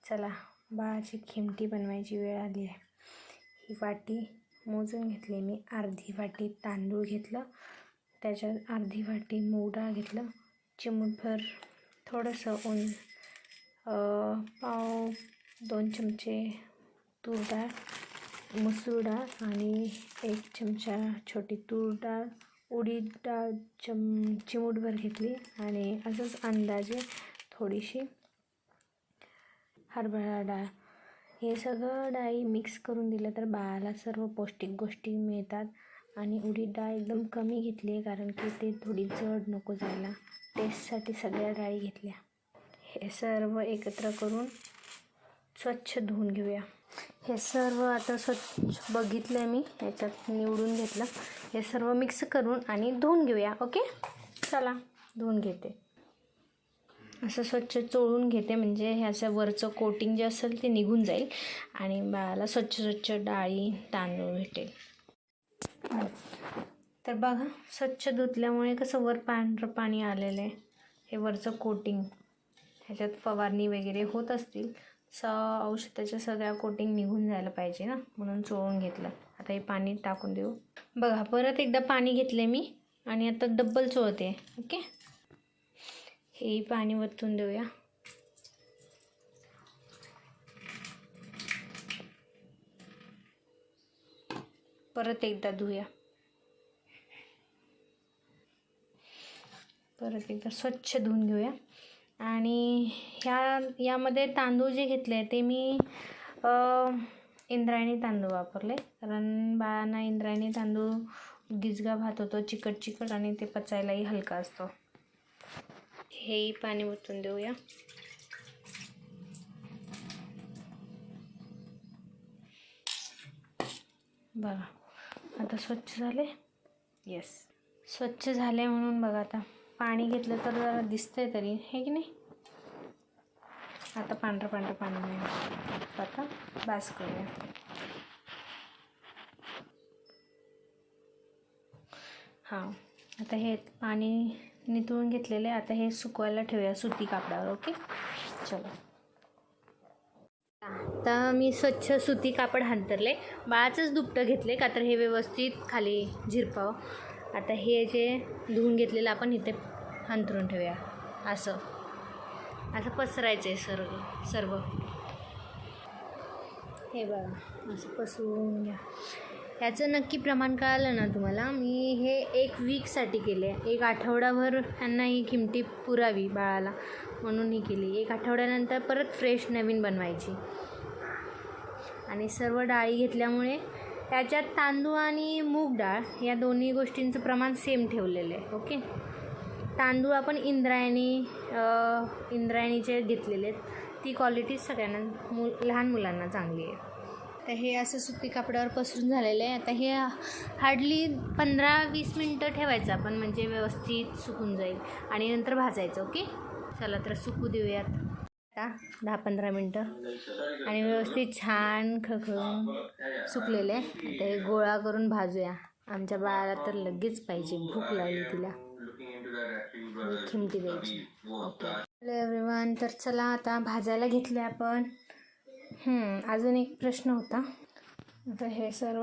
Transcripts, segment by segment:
चला बाळाची खिमटी बनवायची वेळ आली आहे. ही वाटी मोजून घेतली मी. अर्धी वाटी तांदूळ घेतलं, त्याच्यात अर्धी वाटी मूग डाळ घेतलं, चिमूटभर थोडंसं पाव 2 चमचे तूर डाळ, मसूर डाळ आणि 1 चमचा छोटी तूर डाळ, उडीद डाळ चिमूटभर घेतली आणि असंच अंदाजे थोडीशी हरभरा डाळ. हे सगळं डाळी मिक्स करून दिलं तर बाळाला सर्व पौष्टिक गोष्टी मिळतात. आणि उडीद डाळ एकदम कमी घेतली आहे कारण की ते थोडी जड नको जायला. टेस्टसाठी सगळ्या डाळी घेतल्या. हे सर्व एकत्र करून स्वच्छ धुवून घेऊया. हे सर्व आता स्वच्छ बघितलं मी, याच्यात निवडून घेतलं. हे सर्व मिक्स करून आणि धुवून घेऊया. ओके, चला धुवून घेते. असं स्वच्छ चोळून घेते म्हणजे ह्याचं वरचं कोटिंग जे असेल ते निघून जाईल आणि बाळाला स्वच्छ डाळी तांदूळ भेटेल. तर बघा, स्वच्छ धुतल्यामुळे कसं वर पांढरं पाणी आलेलं आहे. हे वरचं कोटिंग, ह्याच्यात फवारणी वगैरे होत असतील, औषधाच्या सगळ्या कोटिंग निघून जायला पाहिजे ना, म्हणून चोळून घेतलं. आता हे पाणी टाकून देऊ. बघा, परत एकदा पाणी घेतलं मी आणि आता डबल चोळते. ओके, हे पाणी वतून देऊया. परत एकदा धुया. परत एकदा स्वच्छ धुवून घेऊया. आणि यामध्ये तांदूळ जे घेतले ते मी इंद्रायणी तांदूळ वापरले, कारण बाळांना इंद्रायणी तांदूळ गिजगा भात होतो, चिकट आणि ते पचायलाही हलका असतो. हेही पाणी ओतून देऊया. बघा, आता स्वच्छ झाले. येस, स्वच्छ झाले म्हणून बघा, आता पाणी घेतलं तर जरा दिसतंय तरी, हे की नाही. आता पांढरं पाणी नाही, आता बास करूया. हां, आता हे पाणी निथळून घेतलेले. आता हे सुकवायला ठेवूया सुती कापडावर. ओके, चलो. आता मी स्वच्छ सुती कापड हांतरले. बाळाचंच दुपटं घेतले का तर हे व्यवस्थित खाली झिरपावं. आता हे जे धुवून घेतलेलं आपण इथे हांतरून ठेवूया. असं पसरायचं आहे सर्व. हे बघा, असं पसरून घ्या. ह्याचं नक्की प्रमाण कळालं ना तुम्हाला. मी हे 1 वीकसाठी केले. 1 आठवडाभर त्यांना ही खिमटी पुरावी बाळाला म्हणून ही केली. 1 आठवड्यानंतर परत फ्रेश नवीन बनवायची. आणि सर्व डाळी घेतल्यामुळे त्याच्यात तांदूळ आणि मूग डाळ या दोन्ही गोष्टींचं प्रमाण सेम ठेवलेलं आहे. ओके, तांदूळ आपण इंद्रायणीचे घेतलेले आहेत. ती क्वालिटी सगळ्यांना लहान मुलांना चांगली आहे. तर हे असं सुती कापडावर पसरून झालेलं आहे. आता हे हार्डली 15-20 मिनटं ठेवायचं आपण, म्हणजे व्यवस्थित सुकून जाईल आणि नंतर भाजायचं. ओके, चला तर सुकू देऊयात आता 10-15 मिनटं. आणि व्यवस्थित छान खळखळून सुकलेलं आहे. आता हे गोळा करून भाजूया. आमच्या बाळाला तर लगेच पाहिजे, भूक लागली तिला, खिमटी द्यायची. Okay, hello everyone. तर चला आता भाजायला घेतले आपण. अजून एक प्रश्न होता. आता हे सर्व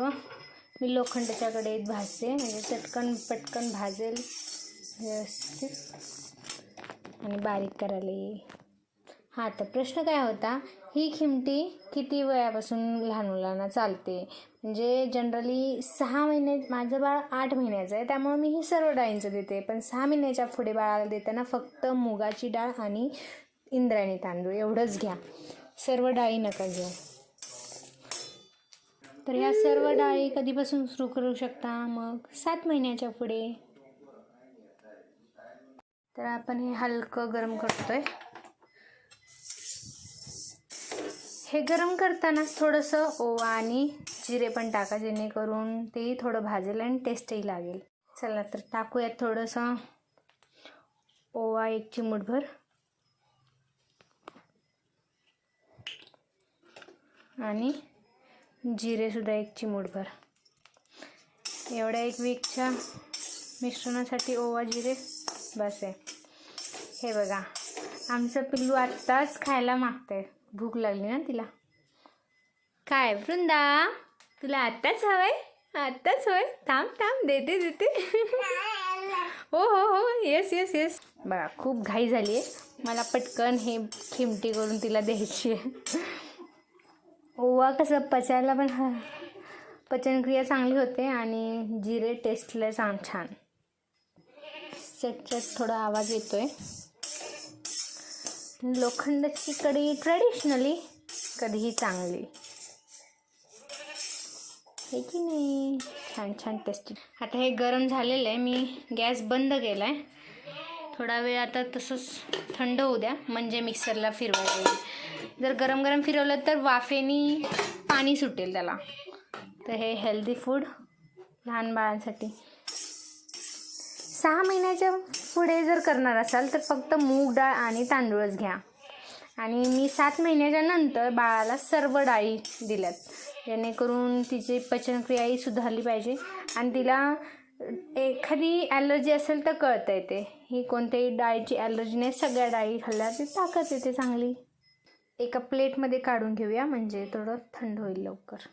मी लोखंडाच्या कढईत भाजते, म्हणजे पटकन भाजेल व्यवस्थित आणि बारीक करायला येईल. हां, तर प्रश्न काय होता, ही खिमटी किती वयापासून लहान मुलांना चालते. म्हणजे जनरली 6 महिने, माझं बाळ 8 महिन्याचं आहे, त्यामुळे मी ही सर्व डाळींचं देते. पण 6 महिन्याच्या पुढे बाळाला देताना फक्त मुगाची डाळ आणि इंद्रायणी तांदूळ एवढंच घ्या. सर्व डाळी नका घेऊ. तर ह्या सर्व डाळी कधीपासून सुरू करू शकता, मग 7 महिन्याच्या पुढे. तर आपण हे हलकं गरम करतोय. हे गरम करतानाच थोडंसं ओवा आणि जिरे पण टाका, जेणेकरून तेही थोडं भाजेल आणि टेस्टही लागेल. चला तर टाकूयात थोडंसं ओवा, 1 चिमूटभर, आणि जिरेसुद्धा 1 चिमूटभर. एवढ्या 1 वीकच्या मिश्रणासाठी ओवा जिरे बस आहे. हे बघा, आमचं पिल्लू आत्ताच खायला मागतंय. भूक लागली ना तिला. काय वृंदा, तुला आत्ताच हवंय? आत्ताच होय? थांब थांब, देते देते. हो हो हो, येस येस येस. बघा खूप घाई झाली आहे, मला पटकन हे खिमटी करून तिला द्यायची आहे. ओवा कसं पचायला पण पचनक्रिया चांगली होते आणि जिरे टेस्टला छान. चटचट थोडा आवाज येतोय. लोखंडाची कढई ट्रेडिशनली कधीही चांगली, हे की नाही? छान टेस्टी. आता हे गरम झालेलं आहे, मी गॅस बंद केला आहे. थोडा वेळ आता तसंच थंड होऊ द्या, म्हणजे मिक्सरला फिरवायला येईल. जर गरम गरम फिरवलं तर वाफेनी पाणी सुटेल त्याला. तर हे हेल्दी फूड लहान बाळांसाठी. 6 महिन्याच्या पुढे जर करणार असाल तर फक्त मूग डाळ आणि तांदूळच घ्या. आणि मी 7 महिन्याच्या नंतर बाळाला सर्व डाळी दिल्यात, जेणेकरून तिची पचनक्रियाही सुधारली पाहिजे आणि तिला एखादी ॲलर्जी असेल तर कळता येते. ही कोणत्याही डाळीची ॲलर्जी नाही, सगळ्या डाळी खाल्ल्या ती ताकद येते चांगली. एका प्लेटमध्ये काढून घेऊया, म्हणजे थोडं थंड होईल लवकर.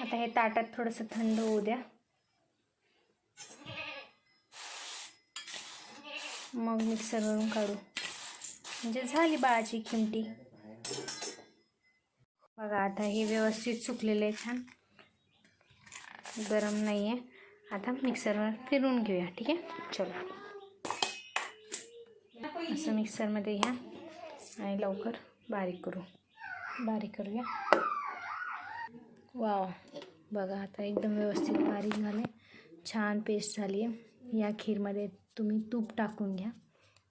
आता हे ताटात थोडंसं थंड होऊ द्या, मग मिक्सरवरून काढू, म्हणजे झाली बाळाची खिमटी. बघा आता हे व्यवस्थित सुकलेलं आहे, छान गरम नाही आहे. आता मिक्सरवर फिरवून घेऊया, ठीक आहे? चलो, असं मिक्सरमध्ये घ्या आणि लवकर बारीक करूया. वाव, बघा आता एकदम व्यवस्थित बारीक झाले, छान पेस्ट झाली आहे. या खीरमध्ये तुम्ही तूप टाकून घ्या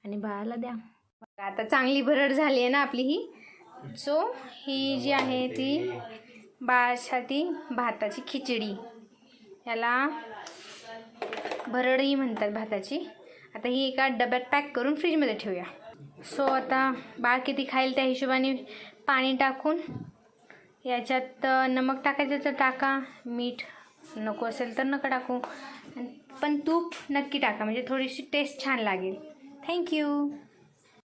आणि बाळाला द्या. बघा आता चांगली भरड झाली आहे ना आपली ही. सो ही जी आहे ती बाळासाठी भाताची खिचडी, याला भरडही म्हणतात भाताची. आता ही एका डब्यात पॅक करून फ्रीजमध्ये ठेवूया. सो आता बाळ किती खाईल त्या हिशोबाने पाणी टाकून, याच्यात नमक टाकायचं तर टाका, मीठ नको असेल तर नका टाकू, पण तूप नक्की टाका, म्हणजे थोडीशी टेस्ट छान लागेल. थँक्यू.